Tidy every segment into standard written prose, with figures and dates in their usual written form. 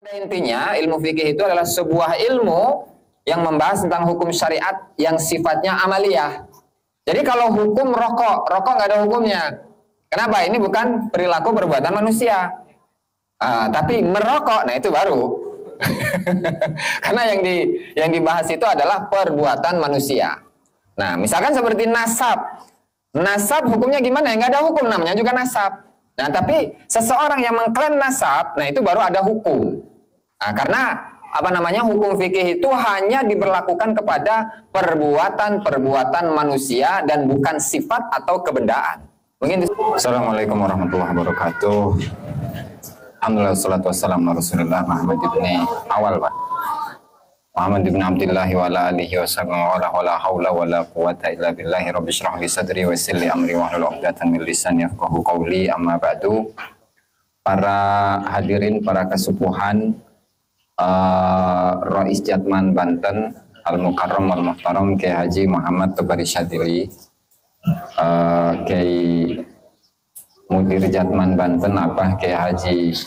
Intinya ilmu fikih itu adalah sebuah ilmu yang membahas tentang hukum syariat yang sifatnya amaliyah. Jadi kalau hukum rokok nggak ada hukumnya. Kenapa? Ini bukan perilaku perbuatan manusia. Tapi merokok, nah itu baru. Karena yang dibahas itu adalah perbuatan manusia. Nah, misalkan seperti nasab. Nasab hukumnya gimana? Nggak ada hukum, namanya juga nasab. Nah, tapi seseorang yang mengklaim nasab, nah itu baru ada hukum. Nah, karena hukum fikih itu hanya diberlakukan kepada perbuatan manusia dan bukan sifat atau kebendaan. Mungkin Assalamualaikum warahmatullahi wabarakatuh. Alhamdulillah wassalatu wassalamu ala Rasulillah Muhammad ibn Abdullah wa ala alihi wa sallam wa la hawla wa la quwata illa billahi rabbi shrah li sadri wa yassir li amri wa hlul 'uqdatam min lisani yafqahu qawli. Amma ba'du. Para hadirin, para kesepuhan, Rais Jatman Banten Al-Mukarram Al-Muhtaram Kiai Haji Muhammad Tobari Syadili, Kiai Mudir Jatman Banten Abah Kiai Haji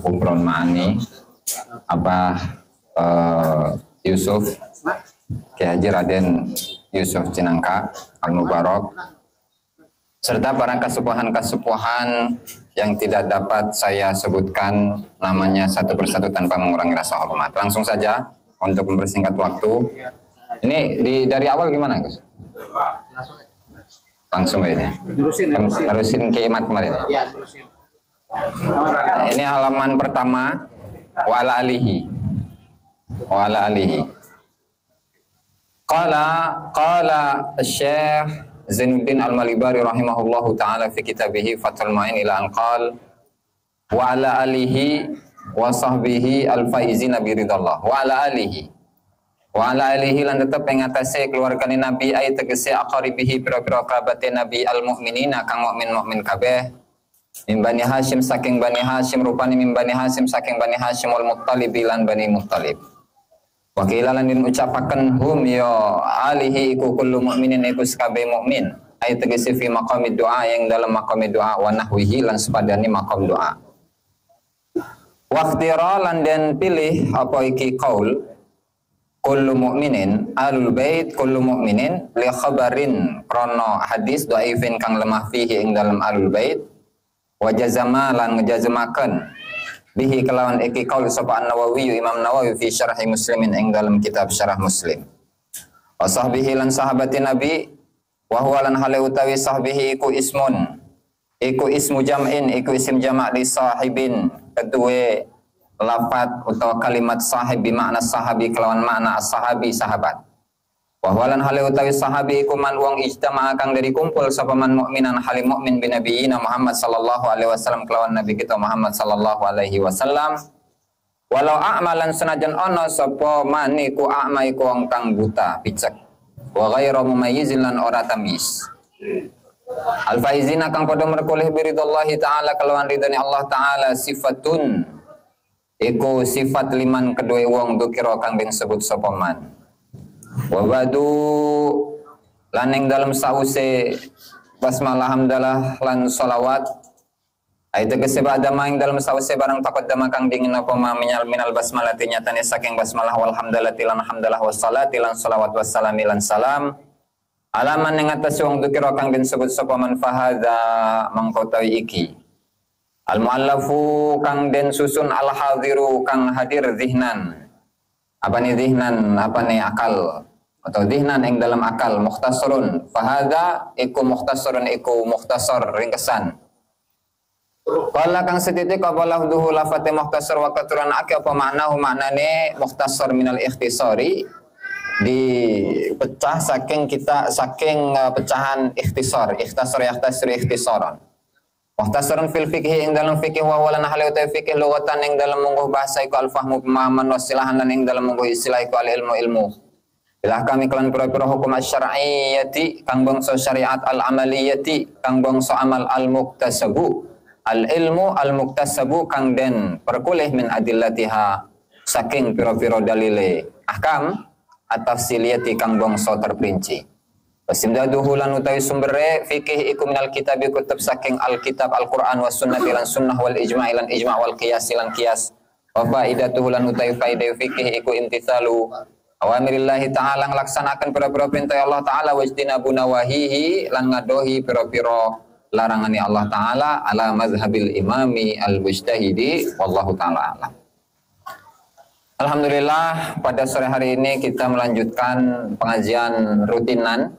Umron Ma'ani, Abah Yusuf Kiai Haji Raden Yusuf Cinangka Al-Mubarak, serta para kesepuhan-kesepuhan yang tidak dapat saya sebutkan namanya satu persatu tanpa mengurangi rasa hormat. Langsung saja untuk mempersingkat waktu. Ini dari awal gimana, Gus? Langsung aja. Terusin kiamat kemarin. Ya, terusin. Ini halaman pertama, wa ala alihi. Wa ala alihi. Qala Syekh Zainuddin Al-Malibari rahimahullahu ta'ala fi kitabihi Fathul Ma'in ila anqal wa ala alihi wa sahbihi al-faizina biridallah wa ala alihi lan tetep yang atasnya keluarga Nabi ay tegese aqaribihi pira-pira kerabat Nabi al-mu'minina kang mukmin kabeh min Bani Hashim saking Bani Hashim rupani min Bani Hashim saking Bani Hashim wal Muttalib lan Bani Muttalib. Wakilan din ucapaken hum ya alihi iku kullu mukminin iku sekabe mukmin ay tegese fi maqamid doa yang dalam maqamid doa wa nahwihi lan sepadani maqam doa. Waqtira lan den pilih apa iki qaul kullu mukminin alul bait kullu mukminin li khabarin krana hadis dhaifin kang lemah fihi ing dalam alul bait wa jazama lan ngejazmaken bihi kelawan iki qaul sapa An-Nawawi Imam Nawawi fi syarhi Muslimin ing dalam kitab Syarah Muslim. Wa sahbihi lan sahabati Nabi wa huwa lan hale utawi sahbihi iku ismun iku ismu jam'in iku isim jamak li sahibin kedua lafat utawa kalimat sahib bermakna sahabi kelawan makna as-sahabi sahabat. Wa huwa lan hale utawi sahabi iku man wong ijtama'a kang dari kumpul sapa man mukminan halim mukmin bi nabiyina Muhammad sallallahu alaihi wasallam kelawan nabi kita Muhammad sallallahu alaihi wasallam. Walau a'malan senajan ana sapa man iku a'ma iku wong kang buta picek. Wa ghairu mumayyizin lan ora tamyiz. Al faizina kang padha merkoleh biridallahi taala kelawan ridani Allah taala sifatun iku sifat liman kedue wong dukira kang den sebut sapa man. Wabadu laneng dalam sause basmalah hamdalah lan salawat ay tegese ba'da maing dalam sause barang taqaddama kang dingin apa ma minal basmalah nyatane saking basmalah wal hamdalah lan hamdalah wassalati lan salawat wassalam lan salam alaman ing atas wong dukira kang den sebut sapa man fahadza mangko tawi iki al muallafu kang den susun al hadiru kang hadir zihnan apa nih zihnan apa nih akal atau zihnan yang dalam akal mukhtasarun fahadha iku mukhtasarun iku mukhtasar ringkesan qala kang setitik apa lafduhu lafate mukhtasar wa katuran ake apa maknahu maknane mukhtasar minal ikhtisari dipecah saking pecahan ikhtisar ikhtisaran mukhtasarun fil fikih ing dalam fikih wa walan halu ta fikih lughatan ing dalam mungguh bahasa iku al fahmu pemahaman wasilahan lan ing dalam mungguh istilah iku al ilmu bilah kami kelan pira-pira hukum asy-syar'iyyati kang bangsa syariat al amaliyati kang bangsa amal al muktasabu al ilmu al muktasabu kang den perkulih min adillatiha saking pira-pira dalile ahkam at-tafsiliyati kang bangsa terperinci. Wasimdaduhu lan utawi sumbere fikih iku minal kitab kutub saking alkitab Al-Qur'an was sunnah lan sunnah wal ijma' lan ijma' wal qiyas lan qiyas Wa faidatuhu lan utai faidah fikih iku imtitsalu awamirillahi ta'ala nglaksanakeun pira-pira perintah Allah taala wajtinabu nawahihi lan ngadohi pira-pira larangane Allah taala ala mazhabil imami al-mujtahidi wallahu taala alam. Alhamdulillah, pada sore hari ini kita melanjutkan pengajian rutinan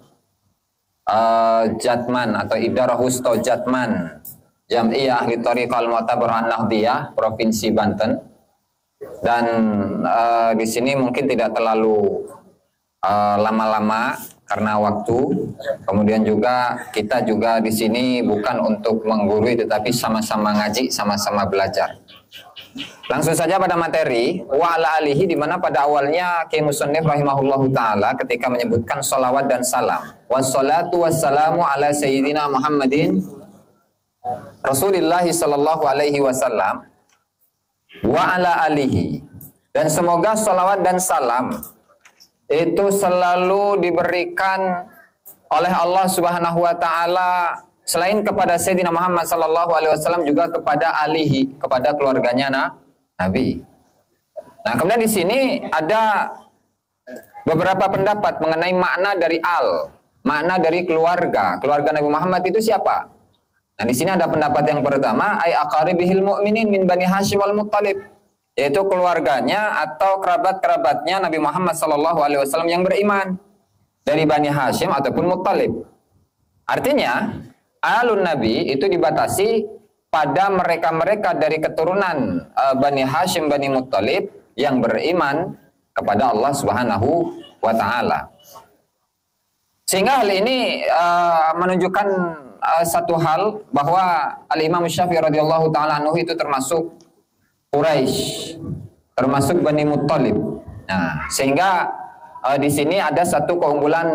Jatman atau Idarah Husto Jatman Jam'iyah Ahli Thariqah Al-Mu'tabar An-Nahdiyah Provinsi Banten. Dan di sini mungkin tidak terlalu lama-lama karena waktu. Kemudian juga kita juga di sini bukan untuk menggurui tetapi sama-sama ngaji, sama-sama belajar. Langsung saja pada materi wa ala alihi, di mana pada awalnya Kiai Musannif rahimahullahu taala ketika menyebutkan salawat dan salam. Wassalatu wassalamu ala sayyidina Muhammadin Rasulillah sallallahu alaihi wasallam wa ala alihi, dan semoga salawat dan salam itu selalu diberikan oleh Allah Subhanahu wa taala selain kepada Sayyidina Muhammad sallallahu alaihi wasallam juga kepada alihi, kepada keluarganya Nabi. Nah, kemudian di sini ada beberapa pendapat mengenai makna dari makna dari keluarga Nabi Muhammad itu siapa? Nah, di sini ada pendapat yang pertama, ay aqaribihil mu'minin min Bani Hashim wal Muttalib, yaitu keluarganya atau kerabat-kerabatnya Nabi Muhammad sallallahu alaihi wasallam yang beriman dari Bani Hashim ataupun Muttalib. Artinya, alun Nabi itu dibatasi pada mereka-mereka dari keturunan Bani Hashim, Bani Muttalib yang beriman kepada Allah Subhanahu wa taala. Sehingga hal ini menunjukkan satu hal bahwa Al-Imam Syafi'i radhiyallahu taala anhu itu termasuk Quraisy, termasuk Bani Muttalib. Nah, sehingga di sini ada satu keunggulan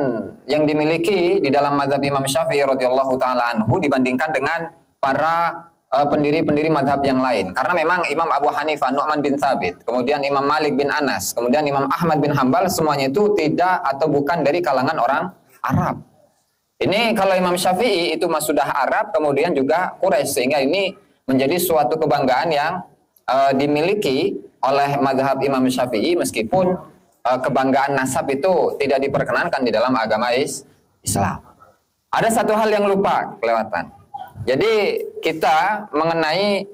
yang dimiliki di dalam mazhab Imam Syafi'i radhiyallahu taala anhu dibandingkan dengan para pendiri-pendiri mazhab yang lain. Karena memang Imam Abu Hanifah, Nu'man bin Thabit, kemudian Imam Malik bin Anas, kemudian Imam Ahmad bin Hambal, semuanya itu tidak atau bukan dari kalangan orang Arab. Ini kalau Imam Syafi'i itu sudah Arab, kemudian juga Quraisy, sehingga ini menjadi suatu kebanggaan yang dimiliki oleh mazhab Imam Syafi'i, meskipun kebanggaan nasab itu tidak diperkenankan di dalam agama Islam. Ada satu hal yang lupa kelewatan. Jadi kita mengenai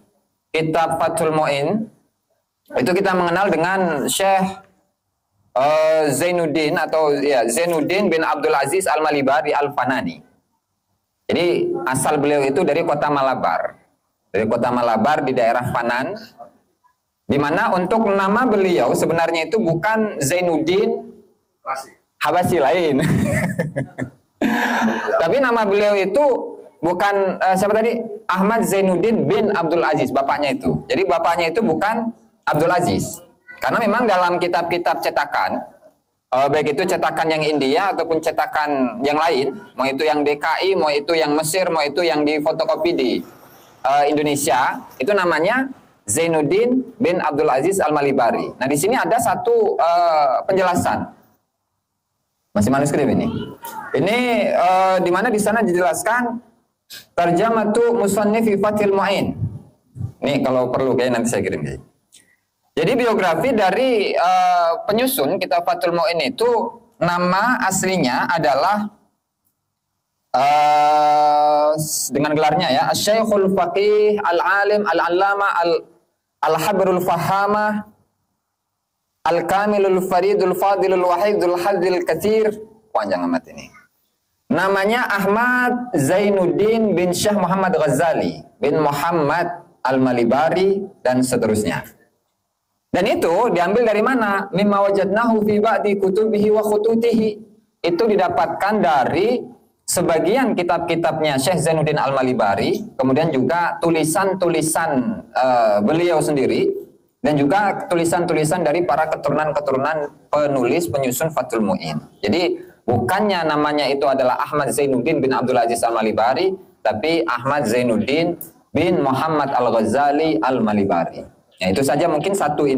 kitab Fathul Mu'in itu kita mengenal dengan Syekh Zainuddin atau ya Zainuddin bin Abdul Aziz Al-Malibari Al-Fanani. Jadi asal beliau itu dari kota Malabar. Dari kota Malabar di daerah Fanan, di mana untuk nama beliau sebenarnya itu bukan Zainuddin Habasyi lain. Tapi nama beliau itu bukan siapa tadi? Ahmad Zainuddin bin Abdul Aziz, bapaknya itu. Jadi bapaknya itu bukan Abdul Aziz. Karena memang dalam kitab-kitab cetakan, baik itu cetakan yang India ataupun cetakan yang lain, mau itu yang DKI, mau itu yang Mesir, mau itu yang difotokopi di Indonesia, itu namanya Zainuddin bin Abdul Aziz Al-Malibari. Nah, di sini ada satu penjelasan. Masih manuskrip ini. Ini di mana di sana dijelaskan tarjamatu musannif fi Fathil Mu'in. Nih kalau perlu kayaknya nanti saya kirim. Jadi biografi dari penyusun kitab Fathul Mu'in itu nama aslinya adalah dengan gelarnya ya, Asy-Syekhul Faqih Al-Alim Al-Allama Al-Habrul Fahamah Al-Kamilul Faridul Fadilul Wahidul Hadzil Katsir. Panjang amat ini. Namanya Ahmad Zainuddin bin Syekh Muhammad Ghazali bin Muhammad Al-Malibari dan seterusnya. Dan itu diambil dari mana? Mimma wajadnahu fi ba'di kutubihi wa khututihi. Itu didapatkan dari sebagian kitab-kitabnya Syekh Zainuddin Al-Malibari, kemudian juga tulisan-tulisan beliau sendiri, dan juga tulisan-tulisan dari para keturunan-keturunan penulis penyusun Fathul Mu'in. Jadi bukannya namanya itu adalah Ahmad Zainuddin bin Abdul Aziz Al-Malibari, tapi Ahmad Zainuddin bin Muhammad Al-Ghazali Al-Malibari. Ya, itu saja mungkin satu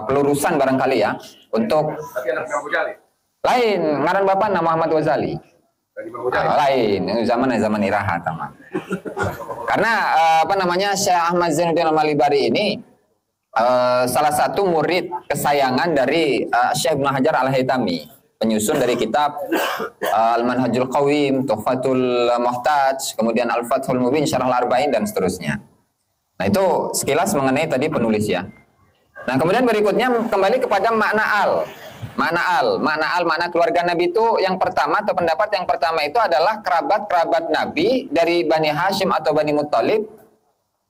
pelurusan barangkali ya untuk lain ngaran bapak nama Muhammad Ghazali. Lain zaman Iraha sama. Karena Syekh Ahmad Zainuddin Al-Malibari ini salah satu murid kesayangan dari Syekh Ibnu Hajar Al-Haytami, penyusun dari kitab Al-Manhajul Qawim, Tuhfatul Muhtaj, kemudian Al-Fathul Mubin, Syarah Al-Arba'in, dan seterusnya. Nah, itu sekilas mengenai tadi penulis ya. Nah, kemudian berikutnya kembali kepada makna al. Makna keluarga Nabi itu yang pertama, atau pendapat yang pertama itu adalah kerabat-kerabat Nabi dari Bani Hashim atau Bani Muttalib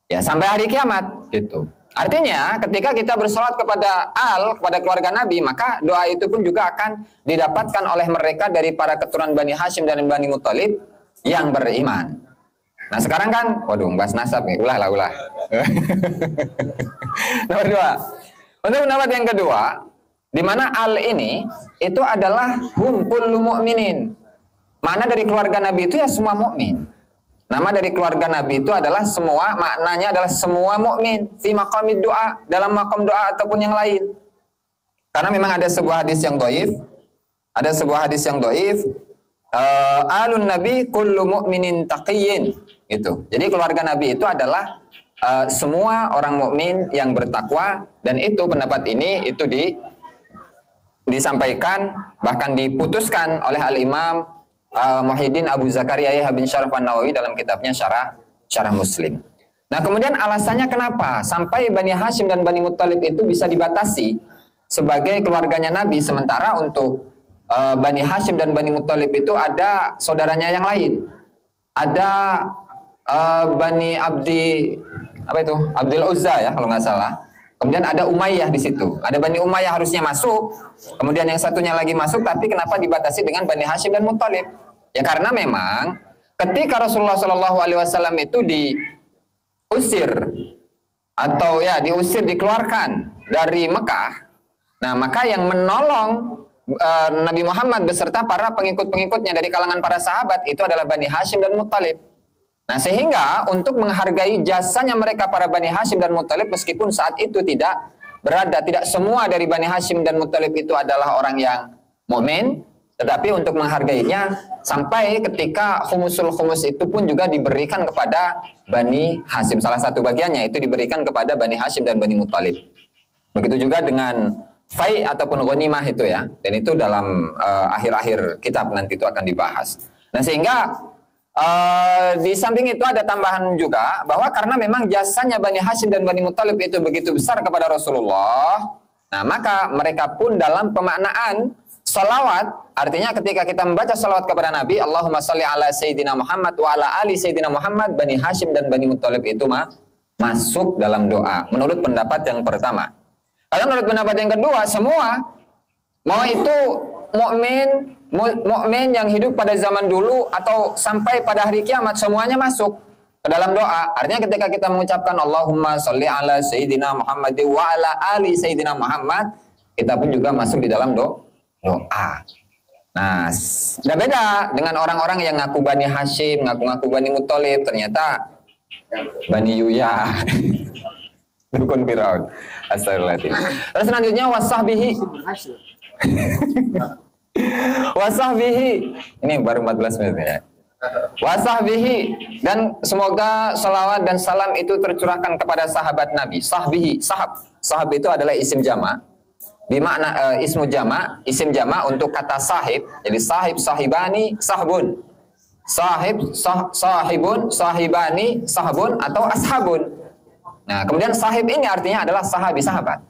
ya sampai hari kiamat gitu. Artinya ketika kita bersolat kepada kepada keluarga Nabi, maka doa itu pun juga akan didapatkan oleh mereka dari para keturunan Bani Hashim dan Bani Muttalib yang beriman. Nah, sekarang kan, waduh, bahas nasab nih, ulah. Nomor 2. Untuk pendapat yang kedua, di mana al ini itu adalah hum kullu mu'minin. Makna dari keluarga Nabi itu ya semua mukmin. Nama dari keluarga Nabi itu adalah semua, maknanya adalah semua mukmin fi maqamid doa, dalam maqam doa ataupun yang lain. Karena memang ada sebuah hadis yang dhaif. Alun Nabi kullu mu'minin taqiyyin gitu. Jadi keluarga Nabi itu adalah semua orang mukmin yang bertakwa, dan itu pendapat ini itu disampaikan bahkan diputuskan oleh Al-Imam Muhyiddin Abu Zakaria Yahya bin Syaraf An-Nawawi dalam kitabnya Syarah Muslim. Nah, kemudian alasannya kenapa sampai Bani Hashim dan Bani Muttalib itu bisa dibatasi sebagai keluarganya Nabi, sementara untuk Bani Hashim dan Bani Muttalib itu ada saudaranya yang lain. Ada Bani Abdul Uzza ya kalau nggak salah. Kemudian ada Umayyah di situ. Ada Bani Umayyah harusnya masuk. Kemudian yang satunya lagi masuk, tapi kenapa dibatasi dengan Bani Hashim dan Muttalib? Ya karena memang ketika Rasulullah Shallallahu Alaihi Wasallam itu diusir atau ya dikeluarkan dari Mekah. Nah, maka yang menolong Nabi Muhammad beserta para pengikut-pengikutnya dari kalangan para sahabat itu adalah Bani Hashim dan Muttalib. Nah, sehingga untuk menghargai jasanya mereka para Bani Hashim dan Muttalib, meskipun saat itu tidak semua dari Bani Hashim dan Muttalib itu adalah orang yang mukmin, tetapi untuk menghargainya sampai ketika khumus itu pun juga diberikan kepada Bani Hashim. Salah satu bagiannya itu diberikan kepada Bani Hashim dan Bani Muttalib. Begitu juga dengan fai ataupun ghanimah itu ya. Dan itu dalam akhir-akhir kitab nanti itu akan dibahas. Nah, sehingga di samping itu ada tambahan juga bahwa karena memang jasanya Bani Hashim dan Bani Muttalib itu begitu besar kepada Rasulullah, nah maka mereka pun dalam pemaknaan salawat, artinya ketika kita membaca salawat kepada Nabi, Allahumma salli ala Sayyidina Muhammad wa ala ali Sayyidina Muhammad, Bani Hashim dan Bani Muttalib itu masuk dalam doa, menurut pendapat yang pertama. Kalau menurut pendapat yang kedua, semua mau itu mukmin yang hidup pada zaman dulu atau sampai pada hari kiamat, semuanya masuk ke dalam doa. Artinya ketika kita mengucapkan Allahumma sholli ala Sayyidina Muhammad wa ala ali Sayyidina Muhammad, kita pun juga masuk di dalam doa. Nah, tidak beda dengan orang-orang yang ngaku Bani Hashim, ngaku Bani Muttalib, ternyata Bani Yuya. Dukun Firaun. Astagfirullahaladzim. Terus selanjutnya wasahbihi. Wasahbihi, ini baru 14 menit ya. Wasahbihi, dan semoga salawat dan salam itu tercurahkan kepada sahabat Nabi. Sahbihi, sahab itu adalah isim jama, bermakna isim jama untuk kata sahib. Jadi sahib, sahibani, sahbun, sahibun, sahibani, sahbun atau ashabun. Nah, kemudian sahib ini artinya adalah sahabat.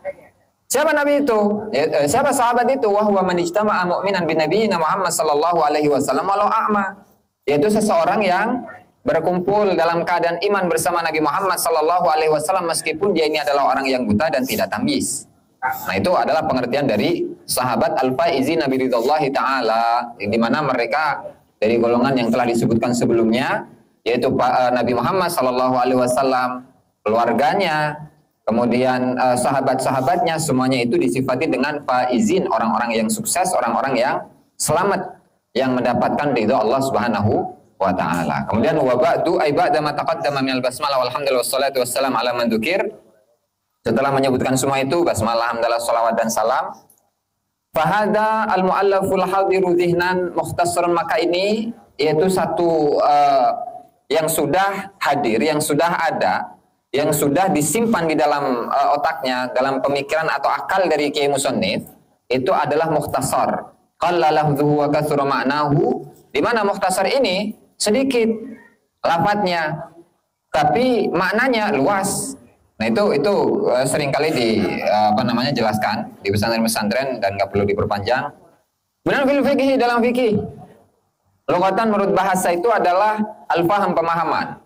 Siapa Nabi itu? Siapa sahabat itu? Wa huwa man ijtama'a mu'minan bi nabiyina Muhammad sallallahu alaihi wasallam walau a'ma. Yaitu seseorang yang berkumpul dalam keadaan iman bersama Nabi Muhammad sallallahu alaihi wasallam meskipun dia ini adalah orang yang buta dan tidak tamyiz. Nah, itu adalah pengertian dari sahabat al-faizin nabi ridwallahi taala, di mana mereka dari golongan yang telah disebutkan sebelumnya, yaitu Nabi Muhammad sallallahu alaihi wasallam, keluarganya, kemudian sahabat-sahabatnya, semuanya itu disifati dengan faizin, orang-orang yang sukses, orang-orang yang selamat, yang mendapatkan ridha Allah Subhanahu wa taala. Kemudian wa ba'du ay ba'da ma taqaddama minal basmalah walhamdulillah wassalatu wassalam ala man dzukir. Setelah menyebutkan semua itu, basmalah, hamdalah, salawat dan salam, fahada al-mu'allaful hadiru dhihnan mukhtasarun, maka ini yaitu satu yang sudah hadir, yang sudah ada yang sudah disimpan di dalam otaknya, dalam pemikiran atau akal dari Kiai Musannif, itu adalah mukhtasar. Qalla lafzuhu wa katsura ma'nahu, di mana mukhtasar ini sedikit lafadznya, tapi maknanya luas. Nah itu seringkali jelaskan di pesantren-pesantren dan nggak perlu diperpanjang. Benar fil fikih, dalam fikih. Lughatan menurut bahasa itu adalah al-faham, pemahaman.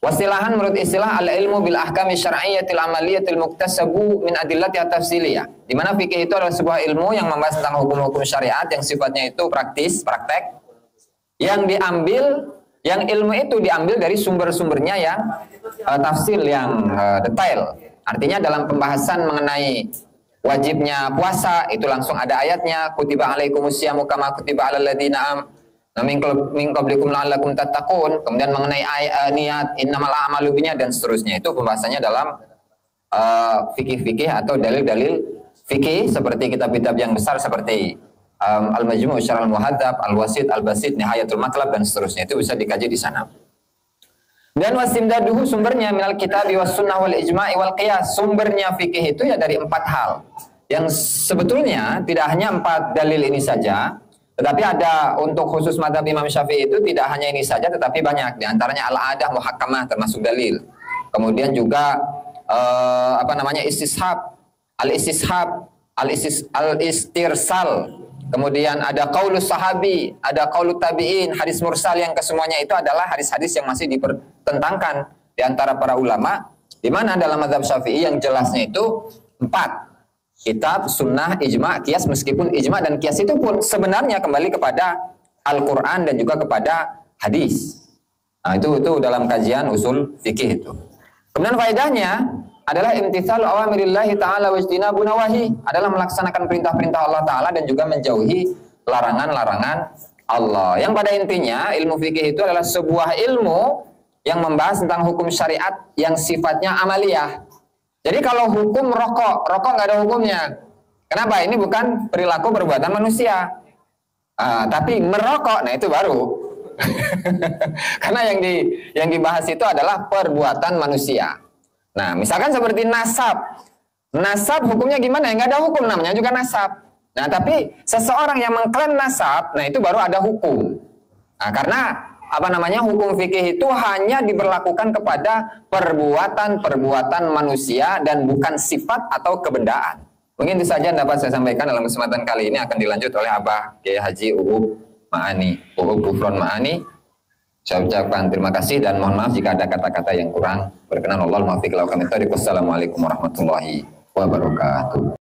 Wasilahan menurut istilah al-ilmu bil ahkami syar'iyyatil amaliyatil muktasabu min adillati tafsiliyah. Di mana fikih itu adalah sebuah ilmu yang membahas tentang hukum-hukum syariat yang sifatnya itu praktis, praktek, yang ilmu itu diambil dari sumber-sumbernya yang tafsil, yang detail. Artinya dalam pembahasan mengenai wajibnya puasa itu langsung ada ayatnya, kutiba alaikumusyamu kama kutiba alal ladzina min qablikum la'allakum tattaqun. Kemudian mengenai niat innamal a'malu binniyat dan seterusnya. Itu pembahasannya dalam fikih-fikih atau dalil-dalil fikih seperti kitab-kitab yang besar seperti Al-Majmu' Syarah Al-Muhadzab, Al-Wasit, Al-Basit, Nihayatul Matlab dan seterusnya. Itu bisa dikaji di sana. Dan wastimdaduhu, sumbernya minal kitabi was sunnah wal ijma'i wal qiyas. Sumbernya fikih itu ya dari 4 hal. Yang sebetulnya tidak hanya 4 dalil ini saja, tetapi ada untuk khusus mazhab Imam Syafi'i itu tidak hanya ini saja, tetapi banyak. Di antaranya al-adah muhakkamah termasuk dalil. Kemudian juga istishab, al-istirsal. Kemudian ada qaulus sahabi, ada qaulut tabi'in, hadis mursal, yang kesemuanya itu adalah hadis-hadis yang masih dipertentangkan di antara para ulama. Di mana dalam mazhab Syafi'i yang jelasnya itu 4. Kitab, sunnah, ijma', qiyas, meskipun ijma' dan qiyas itu pun sebenarnya kembali kepada Al-Quran dan juga kepada hadis. Nah itu dalam kajian usul fikih itu. Kemudian faedahnya adalah imtithal awamirillahi ta'ala wa ijtinabu nawahi, adalah melaksanakan perintah-perintah Allah Ta'ala dan juga menjauhi larangan-larangan Allah. Yang pada intinya ilmu fikih itu adalah sebuah ilmu yang membahas tentang hukum syariat yang sifatnya amaliyah. Jadi kalau hukum rokok nggak ada hukumnya. Kenapa? Ini bukan perilaku perbuatan manusia. Tapi merokok, nah itu baru. Karena yang dibahas itu adalah perbuatan manusia. Nah, misalkan seperti nasab. Nasab hukumnya gimana? Nggak ada hukum, namanya juga nasab. Nah, tapi seseorang yang mengklaim nasab, nah itu baru ada hukum. Nah, karena hukum fikih itu hanya diberlakukan kepada perbuatan manusia dan bukan sifat atau kebendaan. Mungkin itu saja dapat saya sampaikan dalam kesempatan kali ini. Akan dilanjut oleh Abah Kiai Haji Uub Gufron Ma'ani. Saya ucapkan terima kasih dan mohon maaf jika ada kata-kata yang kurang berkenan. Wassalamualaikum warahmatullahi wabarakatuh.